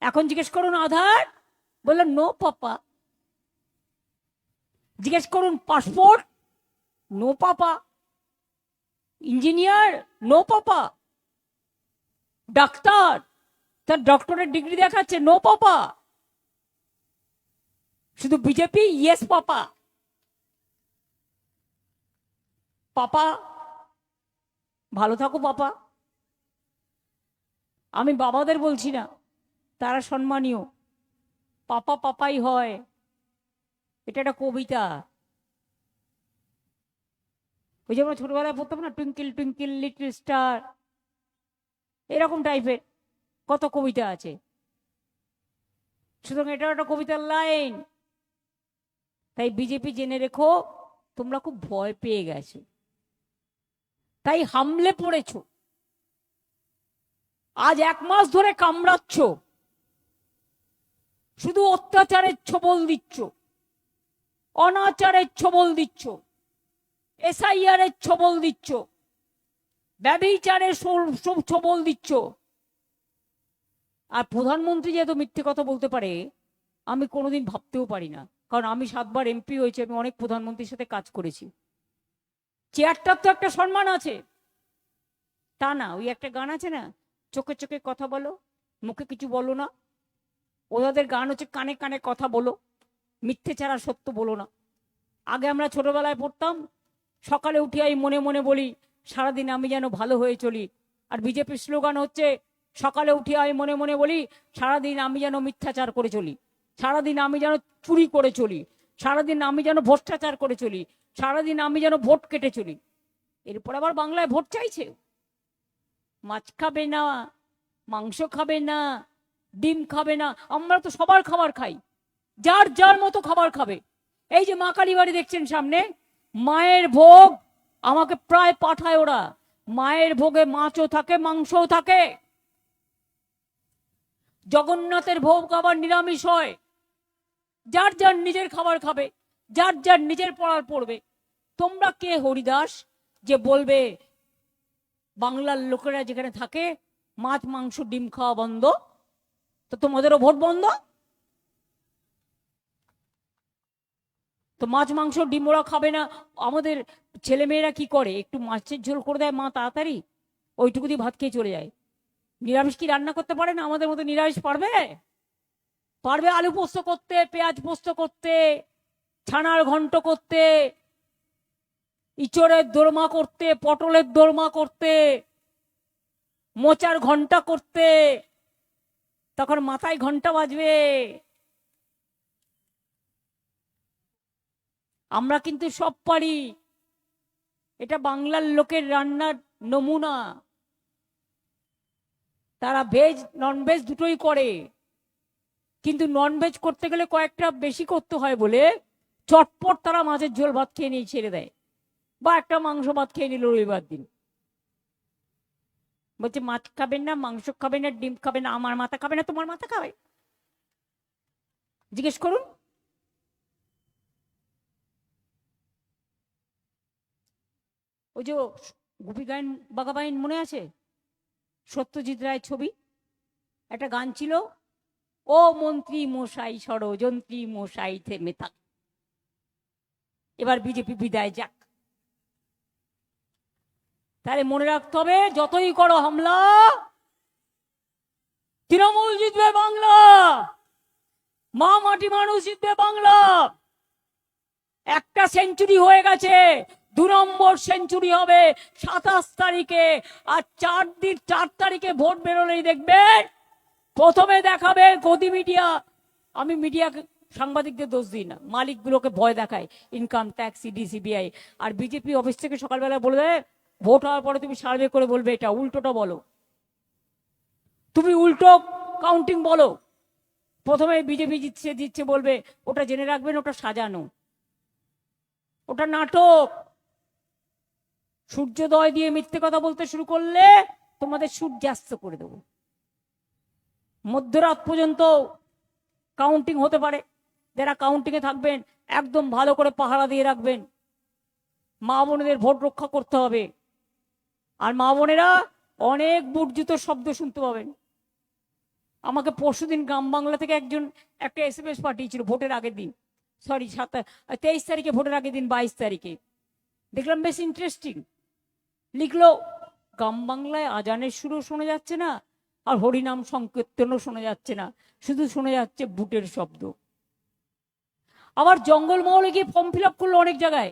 এখন জিজ্ঞেস করুন আধার, বললো নো পাপা। জিজ্ঞেস করুন passport, no papa. Engineer, no papa. ডাক্তার, তার ডক্টরের ডিগ্রি দেখাচ্ছে, নো পাপা। শুধু বিজেপি ইয়েস পাপা। পাপা ভালো থাকো পাপা। আমি বাবাদের বলছি না, তারা সম্মানীয়, পাপা পাপাই হয়। এটা একটা কবিতা। ওই যে আমরা ছোটবেলায় পড়তাম না, টুইঙ্কেল টুইঙ্কেল লিটল স্টার, এরকম টাইপের কত কবিতা আছে। সুতরাং এটা একটা কবিতার লাইন। তাই বিজেপি জেনে রেখো, তোমরা খুব ভয় পেয়ে গেছো, তাই হামলে পড়েছ। আজ 1 মাস ধরে কামড়াচ্ছ, শুধু অত্যাচারের ছবল দিচ্ছ, অনাচারের ছবল দিচ্ছ, এসআইআরের ছবল দিচ্ছ, ব্যভিচারের ছবল দিচ্ছ। আর প্রধানমন্ত্রী যেহেতু মিথ্যে কথা বলতে পারে, আমি কোনোদিন ভাবতেও পারি না, কারণ আমি 7 বার এমপি হয়েছি, আমি অনেক প্রধানমন্ত্রীর সাথে কাজ করেছি। চেয়ারটার তো একটা সম্মান আছে, তা না? ওই একটা গান আছে না, চোখে চোখে কথা বলো, মুখে কিছু বলো না। ওদের গান হচ্ছে কানে কানে কথা বলো, মিথ্যে ছাড়া সত্য বলো না। আগে আমরা ছোটবেলায় পড়তাম, সকালে উঠে আমি মনে মনে বলি সারাদিন আমি যেন ভালো হয়ে চলি। আর বিজেপির স্লোগান হচ্ছে সকালে উঠে আমি মনে মনে বলি সারাদিন আমি যেন মিথ্যাচার করে চলি, সারাদিন আমি যেন চুরি করে চলি, সারাদিন আমি যেন ভ্রষ্টাচার করে চলি, সারাদিন আমি যেন ভোট কেটে চলি। এরপর আবার বাংলায় ভোট চাইছে। মাছ খাবে না, মাংস খাবে না, ডিম খাবে না। আমরা তো সবার খাবার খাই, যার যার মতো খাবার খাবে। এই যে মা কালী বাড়ি দেখছেন সামনে, মায়ের ভোগ আমাকে প্রায় পাঠায় ওরা। মায়ের ভোগে মাছও থাকে, মাংসও থাকে। জগন্নাথের ভোগ আবার নিরামিষ হয়। যার যার নিজের খাবার খাবে, যার যার নিজের পড়ার পড়বে। তোমরা কে হরিদাস যে বলবে বাংলার লোকেরা যেখানে থাকে মাছ মাংস ডিম খাওয়া বন্ধ? তো তোমাদেরও ভোট বন্ধ? তো মাছ মাংস ডিম ওরা খাবে না। আমাদের ছেলেমেয়েরা কি করে, একটু মাছের ঝোল করে দেয় মা তাড়াতাড়ি, ওইটুকু দিয়ে ভাত খেয়ে চলে যায়। নিরামিষ কি রান্না করতে পারে না? আমাদের মতো নিরামিষ পারবে? পারবে আলু পোস্ত করতে, পেঁয়াজ পোস্ত করতে, ছানার ঘন্ট করতে, ইঁচড়ের দোরমা করতে, পটলের দোরমা করতে, মোচার ঘন্টা করতে। তখন মাথায় ঘন্টা বাজবে। আমরা কিন্তু সব পারি। এটা বাংলার লোকের রান্নার নমুনা। তারা ভেজ ননভেজ দুটোই করে, কিন্তু ননভেজ করতে গেলে কয়েকটা বেশি করতে হয় বলে চটপট তারা মাছের ঝোল ভাত খেয়ে নিয়ে ছেড়ে দেয়, বা একটা মাংস ভাত খেয়ে নিল রবিবার দিন। বলছে মাছ খাবেন না, মাংস খাবেন না, ডিম খাবে না, আমার মাথা খাবে না, তোমার মাথা খাবে? জিজ্ঞেস করুন। ওই যে গোপী গায়ন বাঘাবাইন মনে আছে? সত্যজিৎ রায়ের ছবি, একটা গান ছিল, ও মন্ত্রী মশাই ষড়যন্ত্রী মশাই থেমে থাক, এবার বিজেপি বিদায় যাক। তাহলে মনে রাখতে হবে, যতই করো হামলা, তৃণমূল জিতবে বাংলা, মা মাটি মানুষ জিতবে বাংলা। একটা সেঞ্চুরি হয়ে গেছে, 2 নম্বর সেঞ্চুরি হবে 27 তারিখে। আর 4 তারিখে ভোট বেরোলেই দেখবেন প্রথমে দেখাবে গদি মিডিয়া। আমি মিডিয়া সাংবাদিকদের দোষ দিই না, মালিকগুলোকে ভয় দেখায়, ইনকাম ট্যাক্স, ইডি, সিবিআই। আর বিজেপি অফিস থেকে সকালবেলা বলে দেয় ভোট হওয়ার পরে তুমি সার্ভে করে বলবে, এটা উল্টোটা বলো, তুমি উল্টো কাউন্টিং বলো। প্রথমে বিজেপি জিতছে জিতছে বলবে, ওটা জেনে রাখবেন ওটা সাজানো, ওটা নাটক। সূর্যোদয় দিয়ে মিথ্যে কথা বলতে শুরু করলে তোমাদের সূর্যাস্ত করে দেবো। মধ্যরাত পর্যন্ত কাউন্টিং হতে পারে, যারা কাউন্টিং এ থাকবেন একদম ভালো করে পাহারা দিয়ে রাখবেন। মা বোনেদের ভোট রক্ষা করতে হবে। আর মা বোনেরা অনেক বুট জুতোর শব্দ শুনতে পাবেন। আমাকে পরশুদিন গ্রাম বাংলা থেকে একটা SMS পাঠিয়েছিল ভোটের আগের দিন, সরি 23 তারিখে, ভোটের আগের দিন 22 তারিখে। দেখলাম বেশ ইন্টারেস্টিং। লিখলো, গ্রাম বাংলায় আজানের সুরও শোনা যাচ্ছে না, আর হরিনাম সংকীর্তনও শোনা যাচ্ছে না, শুধু শোনা যাচ্ছে বুটের শব্দ। আবার জঙ্গলমহলে গিয়ে ফর্ম ফিল আপ করলো অনেক জায়গায়,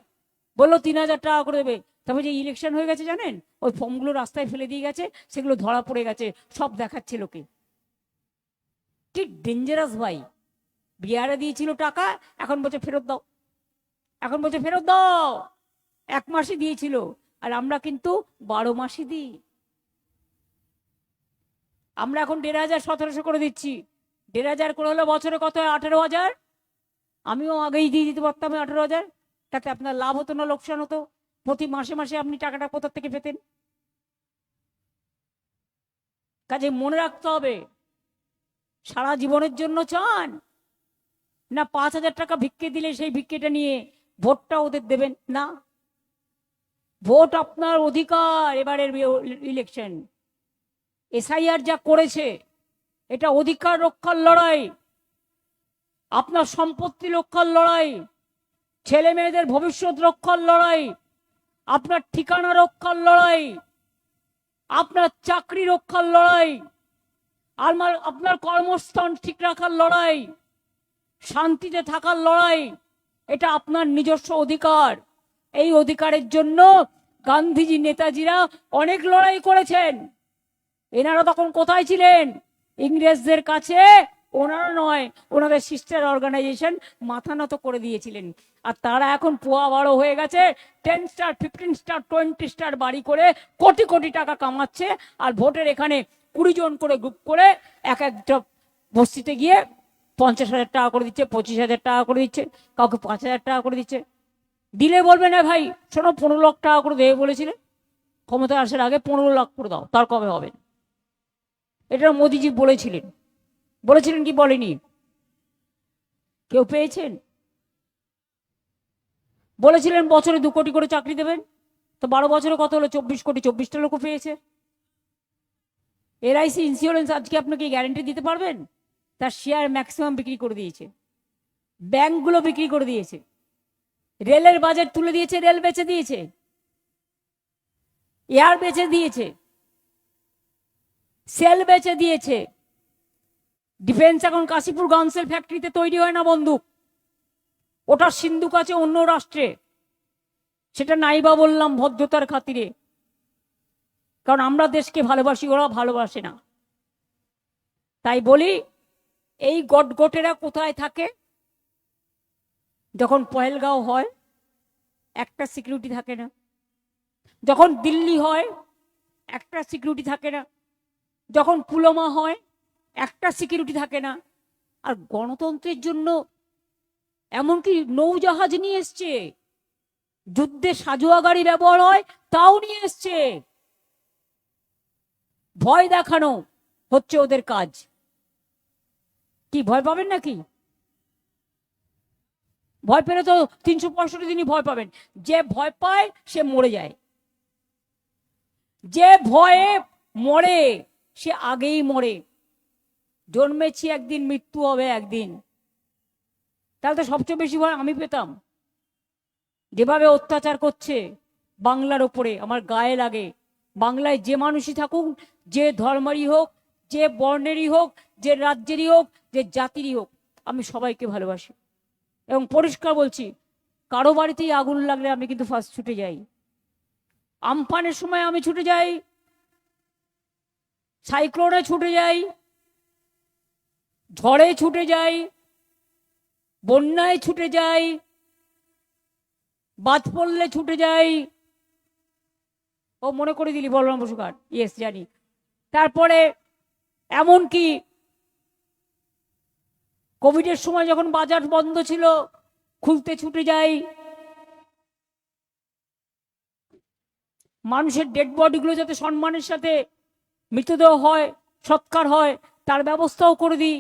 বললো 3,000 টাকা করে দেবে। তবে যে ইলেকশন হয়ে গেছে জানেন, ওই ফর্মগুলো রাস্তায় ফেলে দিয়ে গেছে, সেগুলো ধরা পড়ে গেছে, সব দেখাচ্ছে লোকে। কি ডেঞ্জারাস ভাই! বিহারে দিয়েছিল টাকা, এখন বলছে ফেরত দাও, এখন বলছে ফেরত দাও। 1 মাসই দিয়েছিল, আর আমরা কিন্তু 12 মাসই দিই। আমরা এখন 1,500 1,700 করে দিচ্ছি। 1,500 করে হলে বছরে কত হয়? 18,000। আমিও আগেই দিয়ে দিতে পারতাম 18,000, তাতে আপনার লাভ হতো না লোকসান হতো? প্রতি মাসে মাসে আপনি টাকাটা কোথা থেকে পেতেন? কাজে মনে রাখতে হবে, সারা জীবনের জন্য চান না 5,000 টাকা ভিক্ষে দিলে সেই ভিক্ষেটা নিয়ে ভোটটা ওদের দেবেন? না, ভোট আপনার অধিকার। এবারের ইলেকশন এসআইআর যা করেছে, এটা অধিকার রক্ষার লড়াই, আপনার সম্পত্তি রক্ষার লড়াই, ছেলে মেয়েদের ভবিষ্যৎ রক্ষার লড়াই, আপনার ঠিকানা রক্ষার লড়াই, আপনার চাকরি রক্ষার লড়াই, আপনার কর্মস্থান ঠিক রাখার লড়াই, শান্তিতে থাকার লড়াই। এটা আপনার নিজস্ব অধিকার। এই অধিকারের জন্য গান্ধীজি, নেতাজিরা অনেক লড়াই করেছেন। এনারা তখন কোথায় ছিলেন? ইংরেজদের কাছে। ওনারা নয়, ওনাদের সিস্টার অর্গানাইজেশন মাথা নত করে দিয়েছিলেন। আর তারা এখন পোয়া বড় হয়ে গেছে, 10 স্টার 15 স্টার 20 স্টার বাড়ি করে কোটি কোটি টাকা কামাচ্ছে। আর ভোটের এখানে 20 জন করে গ্রুপ করে এক একটা বস্তিতে গিয়ে 50,000 টাকা করে দিচ্ছে, 25,000 টাকা করে দিচ্ছে, কাউকে 5,000 টাকা করে দিচ্ছে। দিলে বলবে না ভাই শোনো 15 লাখ টাকা করে দেবে বলেছিলে, ক্ষমতা আসার আগে 15 লাখ করে দাও, তার কবে হবে? এটা মোদিজি বলেছিলেন। বলেছিলেন কি বলেনি? কেউ পেয়েছেন? বলেছিলেন বছরে 2 কোটি করে চাকরি দেবেন, তো 12 বছরে কত হলো? 24 কোটি, 24টা লোক পেয়েছে। এলআইসি ইন্স্যুরেন্স আজকে আপনাকে গ্যারান্টি দিতে পারবেন? তার শেয়ার ম্যাক্সিমাম বিক্রি করে দিয়েছে, ব্যাংকগুলো বিক্রি করে দিয়েছে, রেলের বাজেট তুলে দিয়েছে, রেল বেচে দিয়েছে, এয়ার বেচে দিয়েছে, সেল বেচে দিয়েছে। ডিফেন্স এখন কাশীপুর গানসেল ফ্যাক্টরিতে তৈরি হয় না বন্দুক, ওটা সিন্ধুক আছে অন্য রাষ্ট্রে। সেটা নাইবা বললাম ভদ্রতার খাতিরে, কারণ আমরা দেশকে ভালোবাসি, ওরা ভালোবাসে না। তাই বলি, এই গটগটেরা কোথায় থাকে? যখন পহেলগাঁও হয় একটা সিকিউরিটি থাকে না, যখন দিল্লি হয় একটা সিকিউরিটি থাকে না, যখন পুলওয়ামা হয় একটা সিকিউরিটি থাকে না। আর গণতন্ত্রের জন্য এমনকি নৌজাহাজ নিয়ে এসছে, যুদ্ধে সাজোয়া গাড়ি ব্যবহার হয় তাও নিয়ে এসছে। ভয় দেখানো হচ্ছে ওদের কাজ। কি ভয় পাবেন নাকি? ভয় পেলে তো 365 দিনই ভয় পাবেন। যে ভয় পায় সে মরে যায়, যে ভয়ে মরে সে আগেই মরে। জন্মেছি একদিন, মৃত্যু হবে একদিন। তাহলে তো সবচেয়ে বেশি ভয় আমি পেতাম। যেভাবে অত্যাচার করছে বাংলার ওপরে, আমার গায়ে লাগে। বাংলায় যে মানুষই থাকুক, যে ধর্মেরই হোক, যে বর্ণেরই হোক, যে রাজ্যেরই হোক, যে জাতিরই হোক, আমি সবাইকে ভালোবাসি। এবং পরিষ্কার বলছি, কারো বাড়িতেই আগুন লাগলে আমি কিন্তু ফার্স্ট ছুটে যাই। আমফানের সময় আমি ছুটে যাই, সাইক্লোনে ছুটে যাই, ঝড়ে ছুটে যাই, বন্যায় ছুটে যাই, বাদ পড়লে ছুটে যাই। ও মনে করে দিলি বলরাম বসুকার, ইয়েস জানি। তারপরে এমনকি কোভিডের সময় যখন বাজার বন্ধ ছিল, খুলতে ছুটে যাই। মানুষের ডেড বডিগুলো যাতে সম্মানের সাথে মৃতদেহ হয়, সৎকার হয়, তার ব্যবস্থাও করে দিই।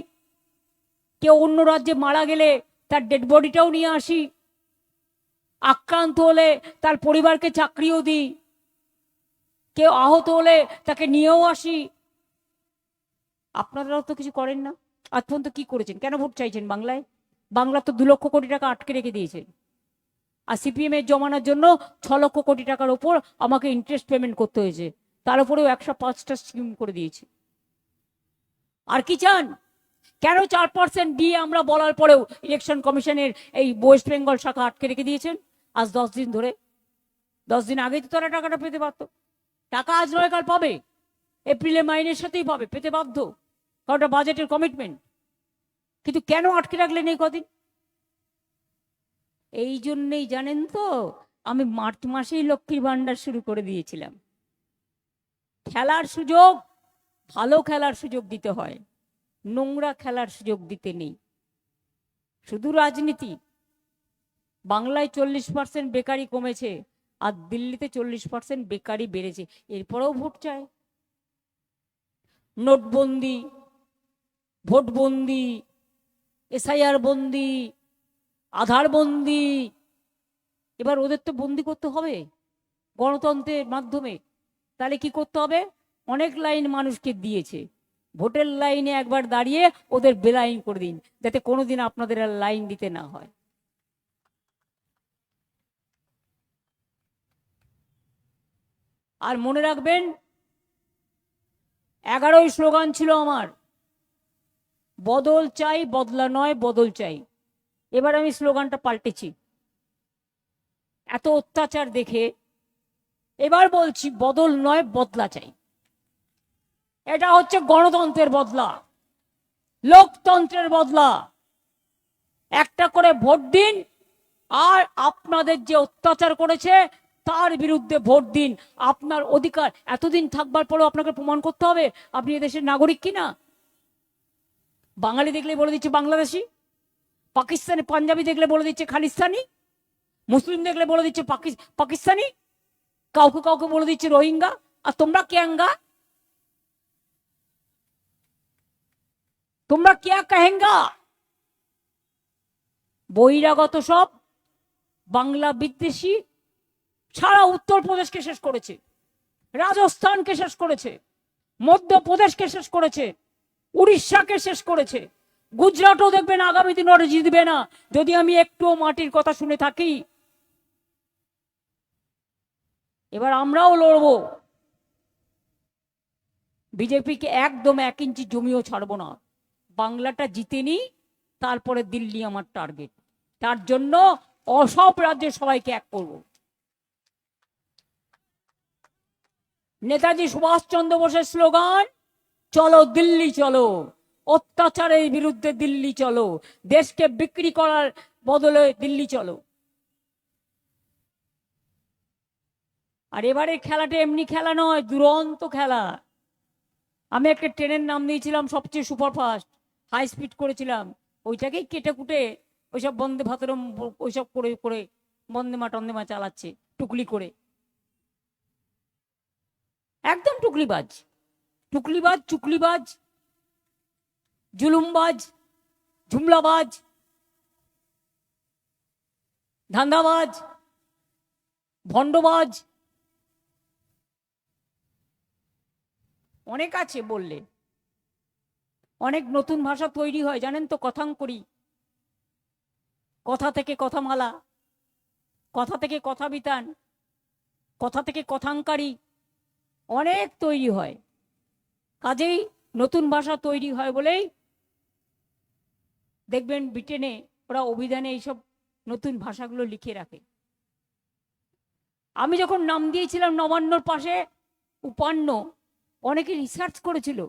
কেউ অন্য রাজ্যে মারা গেলে তার ডেড বডিটাও নিয়ে আসি। আক্রান্ত হলে তার পরিবারকে চাকরিও দিই। কেউ আহত হলে তাকে নিয়েও আসি। আপনারাও তো কিছু করেন না। আজ পর্যন্ত কি করেছেন? কেন ভোট চাইছেন বাংলায়? বাংলা তো 2 লক্ষ কোটি টাকা আটকে রেখে দিয়েছেন। আর সিপিএম এর জমানোর জন্য 6 লক্ষ কোটি টাকার ওপর আমাকে ইন্টারেস্ট পেমেন্ট করতে হয়েছে। তার উপরেও 105টা স্কিম করে দিয়েছে। আর কি চান? কেন 4% দিয়ে আমরা বলার পরেও ইলেকশন কমিশনের এই ওয়েস্ট বেঙ্গল শাখা আটকে রেখে দিয়েছেন আজ 10 দিন ধরে? 10 দিন আগেই তো তারা টাকাটা পেতে পারত। টাকা আজ নয় কাল পাবে, এপ্রিলে মাইনের সাথেই পাবে, পেতে বাধ্য, কারণ ওটা বাজেটের কমিটমেন্ট। কিন্তু কেন আটকে রাখলেন এই কদিন? এই জন্যেই জানেন তো, আমি মার্চ মাসেই লক্ষ্মীর ভান্ডার শুরু করে দিয়েছিলাম। খেলার সুযোগ, ভালো খেলার সুযোগ দিতে হয়, নোংরা খেলার সুযোগ দিতে নেই। শুধু রাজনীতি, বাংলায় 40% বেকারি কমেছে, আর দিল্লিতে 40% বেকারি বেড়েছে, এরপরেও ভোট চায়। নোটবন্দি, ভোটবন্দি, এসআইআর বন্দি, আধার বন্দি, এবার ওদের তো বন্দি করতে হবে গণতন্ত্রের মাধ্যমে। তাহলে কি করতে হবে? অনেক লাইন মানুষকে দিয়েছে, ভোটের লাইনে একবার দাঁড়িয়ে ওদের বেলাইন করে দিন, যাতে কোনোদিন আপনাদের আর লাইন দিতে না হয়। আর মনে রাখবেন, 11ই স্লোগান ছিল আমার, বদল চাই, বদলা নয়, বদল চাই। এবার আমি স্লোগানটা পাল্টেছি, এত অত্যাচার দেখে এবার বলছি, বদল নয়, বদলা চাই। এটা হচ্ছে গণতন্ত্রের বদলা, লোকতন্ত্রের বদলা। একটা করে ভোট দিন, আর আপনাদের যে অত্যাচার করেছে তার বিরুদ্ধে ভোট দিন। আপনার অধিকার, এতদিন থাকবার পরেও আপনাকে প্রমাণ করতে হবে আপনি এদেশের নাগরিক কিনা। বাঙালি দেখলে বলে দিচ্ছে বাংলাদেশি, পাকিস্তানি পাঞ্জাবি দেখলে বলে দিচ্ছে খালিস্তানি, মুসলিম দেখলে বলে দিচ্ছে পাকিস্তানি, কাউকে কাউকে বলে দিচ্ছে রোহিঙ্গা। আর তোমরা কেঙ্গা, তোমরা কে কহেঙ্গা? বহিরাগত সব বাংলা বিদ্বেষী সারা উত্তরপ্রদেশকে শেষ করেছে, রাজস্থানকে শেষ করেছে, মধ্যপ্রদেশকে শেষ করেছে, উড়িষ্যাকে শেষ করেছে, গুজরাটও দেখবেন আগামী দিন ওরা জিতবে না যদি আমি একটু মাটির কথা শুনে থাকি। এবার আমরাও লড়বো, বিজেপিকে একদম 1 ইঞ্চি জমিও ছাড়বো না। বাংলাটা জিতে নি, তারপরে দিল্লি আমার টার্গেট। তার জন্য সব রাজ্যের সবাইকে এক করব। নেতাজি সুভাষচন্দ্র বোসের স্লোগান, চলো দিল্লি চলো, অত্যাচারের বিরুদ্ধে দিল্লি চলো, দেশকে বিক্রি করার বদলে দিল্লি চলো। আর এবারে খেলাটা এমনি খেলা নয়, দুরন্ত খেলা। আমি একটা ট্রেনের নাম দিয়েছিলাম সবচেয়ে সুপারফাস্ট, হাই স্পিড করেছিলাম, ওইটাকেই কেটে কুটে ওইসব বন্দে ভাতরম ওইসব করে করে টন্দে মা চালাচ্ছে টুকলি করে। একদম টুকলিবাজ, টুকলিবাজ, চুকলিবাজ, জুলুমবাজ, ঝুমলাবাজ, ধান্দাবাজ, ভণ্ডবাজ, অনেক আছে বললে। অনেক নতুন ভাষা তৈরি হয় জানেন তো, কথাঙ্করি, কথা থেকে কথামালা, কথা থেকে কথা বিতান, কথা থেকে কথাঙ্কারী, অনেক তৈরি হয়। কাজেই নতুন ভাষা তৈরি হয় বলেই দেখবেন ব্রিটেনে ওরা অভিধানে এইসব নতুন ভাষাগুলো লিখে রাখে। আমি যখন নাম দিয়েছিলাম নবান্নর পাশে উপান্ন, অনেকে রিসার্চ করেছিল,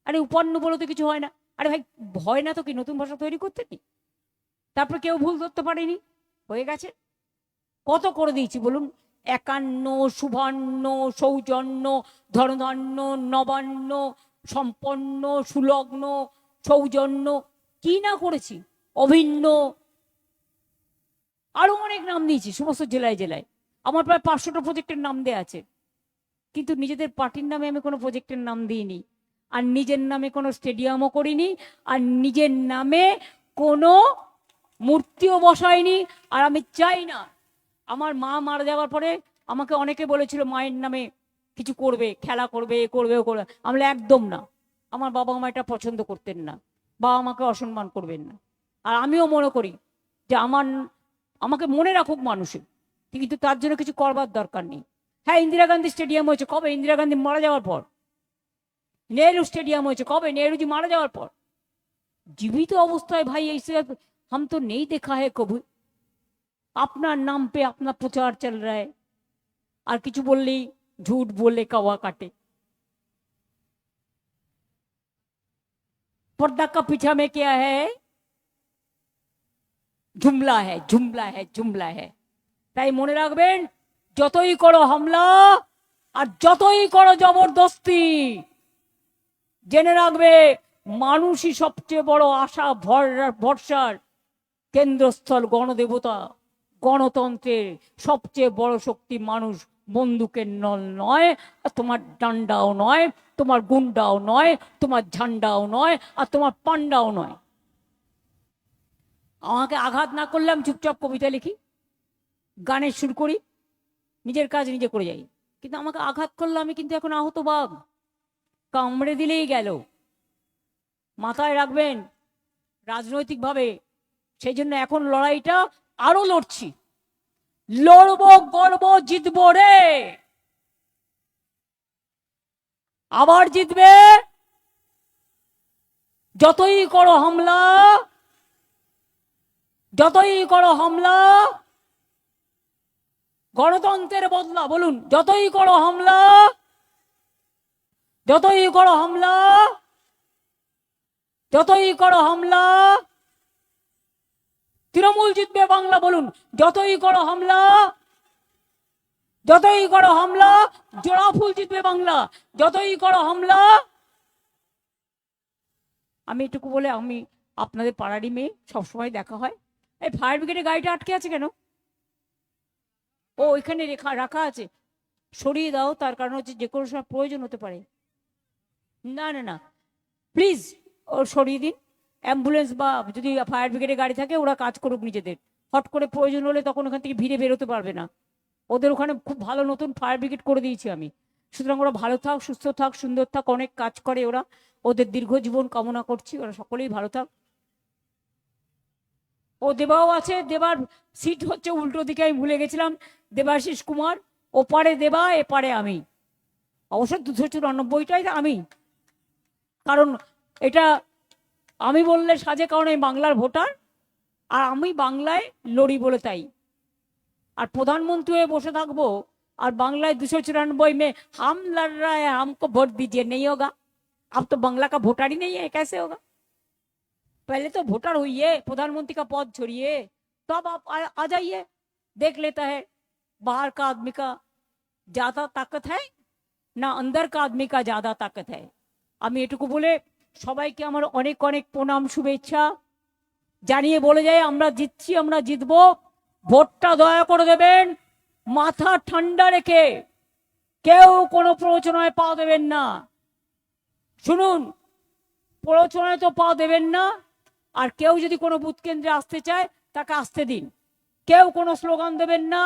আরে উপান্ন বলে তো কিছু হয় না। আরে ভাই, ভয় না তো কি নতুন ভাষা তৈরি করতে নি? তারপর কেউ ভুল ধরতে পারেনি, হয়ে গেছে। কত করে দিয়েছি বলুন, 51, সুবর্ণ, সৌজন্য, ধনধান্য, নবান্ন, সম্পন্ন, সুলগ্ন, সৌজন্য, কি না করেছি, অভিন্ন, আরো অনেক নাম দিয়েছি সমস্ত জেলায় জেলায়। আমার প্রায় 500টা প্রজেক্টের নাম দেয়া আছে, কিন্তু নিজেদের পার্টির নামে আমি কোনো প্রজেক্টের নাম দিইনি, আর নিজের নামে কোনো স্টেডিয়ামও করিনি, আর নিজের নামে কোনো মূর্তিও বসাইনি। আর আমি চাই না, আমার মা মারা যাওয়ার পরে আমাকে অনেকে বলেছিল মায়ের নামে কিছু করবে, খেলা করবে, এ করবে, ও করবে। আমি একদম না, আমার বাবা মা এটা পছন্দ করতেন না, বাবা মাকে অসম্মান করবেন না। আর আমিও মনে করি যে আমাকে মনে রাখুক মানুষে, কিন্তু তার জন্য কিছু করবার দরকার নেই। হ্যাঁ, ইন্দিরা গান্ধী স্টেডিয়াম হয়েছে কবে? ইন্দিরা গান্ধী মারা যাওয়ার পর। নেহরু স্টেডিয়াম হয়েছে কবে? নেহরুজি মারা যাওয়ার পর। জীবিত অবস্থায় ভাই ऐसे हम तो नहीं देखा है कभी। আপনার নাম पे अपना प्रचार चल रहा है, আর কিছু বললেই झूठ बोले कौवा काटे। पर्दा का पीछा में क्या है? जुमला है, जुमला है, जुमला है। তাই মনে রাখবেন, যতই করো হামলা আর যতই করো জবরদস্তি, জেনে রাখবে মানুষই সবচেয়ে বড় আশা ভরসার কেন্দ্রস্থল। গণদেবতা, গণতন্ত্রের সবচেয়ে বড় শক্তি মানুষ। বন্দুকের নল নয়, আর তোমার ডান্ডাও নয়, তোমার গুন্ডাও নয়, তোমার ঝান্ডাও নয়, আর তোমার পান্ডাও নয়। আমাকে আঘাত না করলে আমি চুপচাপ কবিতা লিখি, গানের সুর করি, নিজের কাজ নিজে করে যাই। কিন্তু আমাকে আঘাত করলে আমি কিন্তু এখন আহত বাঘ, কামড়ে দিলেই গেল। মাথায় রাখবেন রাজনৈতিকভাবে। সেই জন্য এখন লড়াইটা আরো লড়ছি, লড়বো, গড়বো, জিতবো রে। আবার জিতবে। যতই করো হামলা, যতই করো হামলা, গণতন্ত্রের বদলা বলুন, যতই করো হামলা, যতই করো হামলা, যতই করো হামলা, তৃণমূল জিতবে বাংলা বলুন। যতই করো হামলা, যতই করো হামলা, জোড়া ফুল জিতবে বাংলা। যতই করো হামলা। আমি এটুকু বলে, আমি আপনাদের পাড়ারই মেয়ে, সবসময় দেখা হয়। এই ফায়ার ব্রিগেডের গাড়িটা আটকে আছে কেন? ও ওইখানে রাখা আছে, সরিয়ে দাও। তার কারণ হচ্ছে যে কোনো সময় প্রয়োজন হতে পারে। না না না, প্লিজ ও সরিয়ে দিন। অ্যাম্বুলেন্স বা যদি ফায়ার ব্রিগেডের গাড়ি থাকে, ওরা কাজ করুক নিজেদের। হট করে প্রয়োজন হলে তখন ওখান থেকে ভিড়ে বেরোতে পারবে না। ওদের ওখানে খুব ভালো নতুন ফায়ার ব্রিগেড করে দিয়েছি আমি। সুতরাং ওরা ভালো থাক, সুস্থ থাক, সুন্দর থাক, অনেক কাজ করে ওরা। ওদের দীর্ঘ জীবন কামনা করছি, ওরা সকলেই ভালো থাক। ও দেবাও আছে, দেবার সিট হচ্ছে উল্টো দিকে, আমি ভুলে গেছিলাম। দেবাশিস কুমার, ওপারে দেবা, এপারে আমি। অবশ্য 294টাই আমি, কারণ এটা আমি বললে সাজে, কারণ আমি বাংলার ভোটার, আর আমি বাংলায় লড়ি বলে তাই। আর প্রধানমন্ত্রী হয়ে বসে থাকবো, আর বাংলায় 294 में हम लड़ रहा है, हमको वोट दीजिए, नहीं होगा। अब तो बांग्ला का वोटर ही नहीं है, कैसे होगा? पहले तो वोटर होइए, प्रधानमंत्री का पद छोड़िए, तो अब आप आ जाइए। देख लेता है बाहर का आदमी का ज्यादा ताकत है ना अंदर का आदमी का ज्यादा ताकत है। আমি এটুকু বলে সবাইকে আমার অনেক অনেক প্রণাম, শুভেচ্ছা জানিয়ে বলে যাই, আমরা জিতছি, আমরা জিতবো। ভোটটা দয়া করে দেবেন মাথা ঠান্ডা রেখে, কেউ কোনো প্ররোচনায় পা দেবেন না। শুনুন, প্ররোচনায় তো পা দেবেন না। আর কেউ যদি কোনো বুথ কেন্দ্রে আসতে চায়, তাকে আসতে দিন। কেউ কোনো স্লোগান দেবেন না,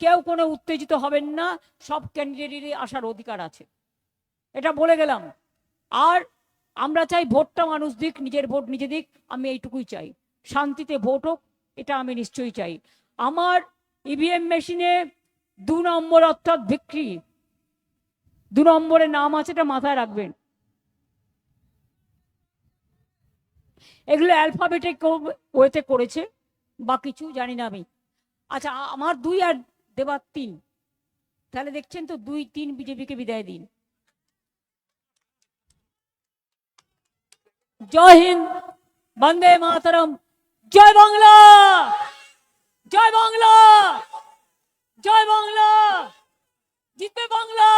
কেউ কোনো উত্তেজিত হবেন না। সব ক্যান্ডিডেটেরই আসার অধিকার আছে, এটা বলে গেলাম। আর আমরা চাই ভোটটা মানুষ দিক, নিজের ভোট নিজে দিক। আমি এইটুকুই চাই, শান্তিতে ভোট হোক, এটা আমি নিশ্চয়ই চাই। আমার ইভিএম মেশিনে 2 নম্বর অর্থাৎ বিক্রি, 2 নম্বরের নাম আছে, এটা মাথায় রাখবেন। এগুলো অ্যালফাবেটিক ওয়েতে করেছে, বা কিছু জানি না আমি। আচ্ছা, আমার 2 আর দেবার 3, তাহলে দেখছেন তো 2, 3 বিজেপিকে বিদায় দিন। জয় হিন্দ, বন্দে মাতরম, জয় বাংলা, জয় বাংলা, জয় বাংলা। জিতবে বাংলা,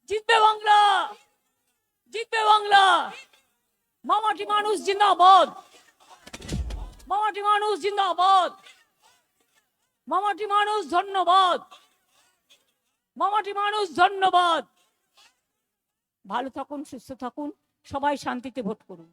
জিতবে বাংলা, জিতবে বাংলা। মামাটি মানুষ জিন্দাবাদ, মামাটি মানুষ জিন্দাবাদ, মামাটি মানুষ ধন্যবাদ, মামাটি মানুষ ধন্যবাদ। ভালো থাকুন, সুস্থ থাকুন, সবাই শান্তিতে ভোট করুন।